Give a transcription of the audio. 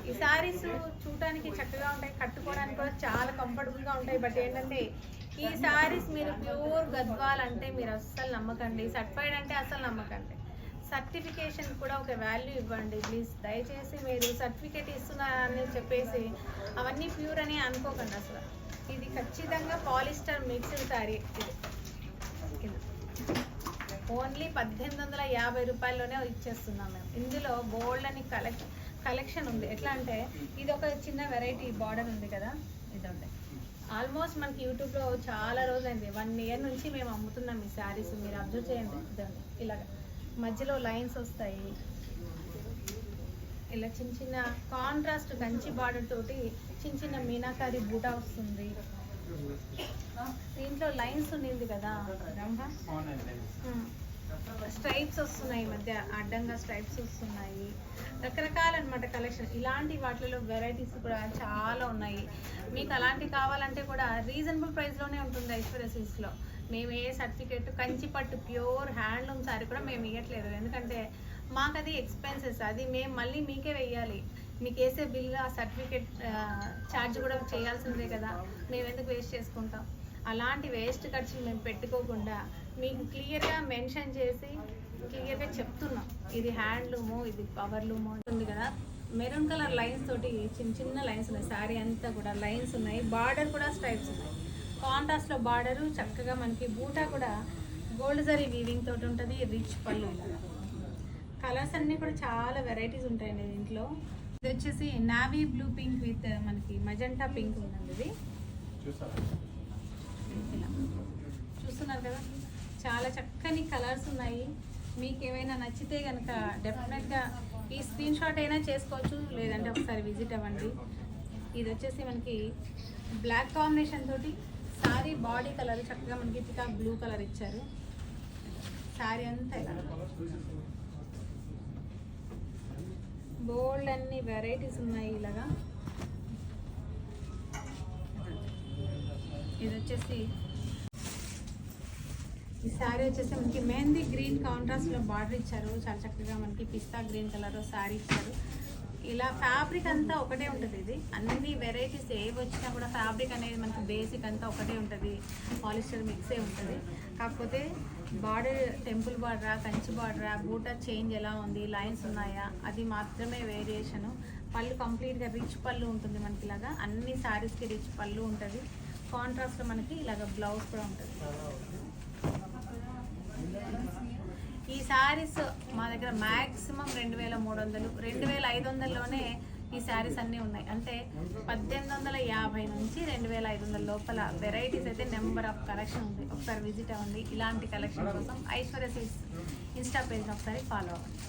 ఈ శారీస్ చూడటానికి చక్కగా ఉంటాయి, కట్టుకోవడానికి కూడా చాలా కంఫర్టబుల్గా ఉంటాయి. బట్ ఏంటంటే ఈ శారీస్ మీరు ప్యూర్ గద్వాల్ అంటే మీరు అస్సలు నమ్మకండి, సర్టిఫైడ్ అంటే అస్సలు నమ్మకండి. సర్టిఫికేషన్ కూడా ఒక వాల్యూ ఇవ్వండి ప్లీజ్. దయచేసి మీరు సర్టిఫికేట్ ఇస్తున్నారని చెప్పేసి అవన్నీ ప్యూర్ అని అనుకోకండి అసలు. ఇది ఖచ్చితంగా పాలిస్టర్ మిక్స్డ్ శారీ. ఇది ఓన్లీ 1850 రూపాయల్లోనే ఇచ్చేస్తున్నాం మేము. ఇందులో బోల్డ్ అని కలెక్షన్ ఉంది. ఎట్లా అంటే ఇది ఒక చిన్న వెరైటీ బార్డర్ ఉంది కదా, ఇదండి. ఆల్మోస్ట్ మనకి యూట్యూబ్లో చాలా రోజులైంది, 1 ఇయర్ నుంచి మేము అమ్ముతున్నాం ఈ శారీస్. మీరు అబ్జర్వ్ చేయండి, ఇదండి. ఇలాగ మధ్యలో లైన్స్ వస్తాయి, ఇలా చిన్న చిన్న కాంట్రాస్ట్ కంచి బార్డర్ తోటి చిన్న చిన్న మీనాకారి బూటా వస్తుంది. దీంట్లో లైన్స్ ఉండింది కదా, స్ట్రైప్స్ వస్తున్నాయి, మధ్య అడ్డంగా స్ట్రైప్స్ వస్తున్నాయి. రకరకాల అనమాట కలెక్షన్. ఇలాంటి వాటిలో వెరైటీస్ కూడా చాలా ఉన్నాయి. మీకు అలాంటివి కావాలంటే కూడా రీజనబుల్ ప్రైస్లోనే ఉంటుంది ఐశ్వర్య సిల్క్స్లో. మేము ఏ సర్టిఫికేట్ కంచిపట్టు ప్యూర్ హ్యాండ్లూమ్ సారీ కూడా మేము ఇవ్వట్లేదు, ఎందుకంటే మాకు అది ఎక్స్పెన్సెస్. అది మేము మళ్ళీ మీకే వెయ్యాలి. మీకు వేసే బిల్ ఆ సర్టిఫికేట్ ఛార్జ్ కూడా చేయాల్సిందే కదా, మేము ఎందుకు వేస్ట్ చేసుకుంటాం. అలాంటి వేస్ట్ ఖర్చులు మేము పెట్టుకోకుండా మీకు క్లియర్గా మెన్షన్ చేసి క్లియర్గా చెప్తున్నాం, ఇది హ్యాండ్లూము, ఇది పవర్లూము ఉంటుంది కదా. మెరూన్ కలర్ లైన్స్ తోటి చిన్న చిన్న లైన్స్ ఉన్నాయి, శారీ అంతా కూడా లైన్స్ ఉన్నాయి. బార్డర్ కూడా స్ట్రైప్స్ ఉన్నాయి. కాంట్రాస్ట్లో బార్డరు చక్కగా మనకి బూటా కూడా గోల్డ్ జరీ వీవింగ్ తోటి ఉంటుంది. రిచ్ పళ్ళు. కలర్స్ అన్నీ కూడా చాలా వెరైటీస్ ఉంటాయండి దీంట్లో. ఇది వచ్చేసి నావీ బ్లూ పింక్ విత్ మనకి మజంటా పింక్ ఉందండి. ఇది ఇలా చూస్తున్నారు కదా, చాలా చక్కని కలర్స్ ఉన్నాయి. మీకు ఏమైనా నచ్చితే కనుక డెఫినెట్గా ఈ స్క్రీన్ షాట్ అయినా చేసుకోవచ్చు, లేదంటే ఒకసారి విజిట్ అవ్వండి. ఇది వచ్చేసి మనకి బ్లాక్ కాంబినేషన్ తోటి శారీ బాడీ కలర్ చక్కగా మనకి పికాక్ బ్లూ కలర్ ఇచ్చారు. శారీ అంతా ఇలా బోల్డ్ అన్ని వెరైటీస్ ఉన్నాయి. ఇలాగా ఇది వచ్చేసి ఈ శారీ వచ్చేసి మనకి మెహందీ గ్రీన్ కాంట్రాస్ట్లో బార్డర్ ఇచ్చారు. చాలా చక్కగా మనకి పిస్తా గ్రీన్ కలర్ శారీ ఇచ్చారు. ఇలా ఫ్యాబ్రిక్ అంతా ఒకటే ఉంటుంది. ఇది అన్ని వెరైటీస్ ఏవి వచ్చినా కూడా ఫ్యాబ్రిక్ అనేది మనకి బేసిక్ అంతా ఒకటే ఉంటుంది, పాలిస్టర్ మిక్సే ఉంటుంది. కాకపోతే బార్డర్ టెంపుల్ బార్డరా, కంచి బార్డరా, బూటా చేంజ్ ఎలా ఉంది, లైన్స్ ఉన్నాయా, అది మాత్రమే వేరియేషను. పళ్ళు కంప్లీట్గా రిచ్ పళ్ళు ఉంటుంది మనకి. ఇలాగా అన్ని శారీస్కి రిచ్ పళ్ళు ఉంటుంది. కాంట్రాస్ట్లో మనకి ఇలాగ బ్లౌజ్ కూడా ఉంటుంది. ఈ శారీస్ మా దగ్గర మ్యాక్సిమం 2300, 2500లోనే ఈ శారీస్ అన్నీ ఉన్నాయి. అంటే 1850 నుంచి 2500 లోపల వెరైటీస్ అయితే నెంబర్ ఆఫ్ కలెక్షన్ ఉంది. ఒకసారి విజిట్ అవ్వండి. ఇలాంటి కలెక్షన్ కోసం ఐశ్వర్య సిల్క్స్ ఇన్స్టా పేజ్ని ఒకసారి ఫాలో అవ్వండి.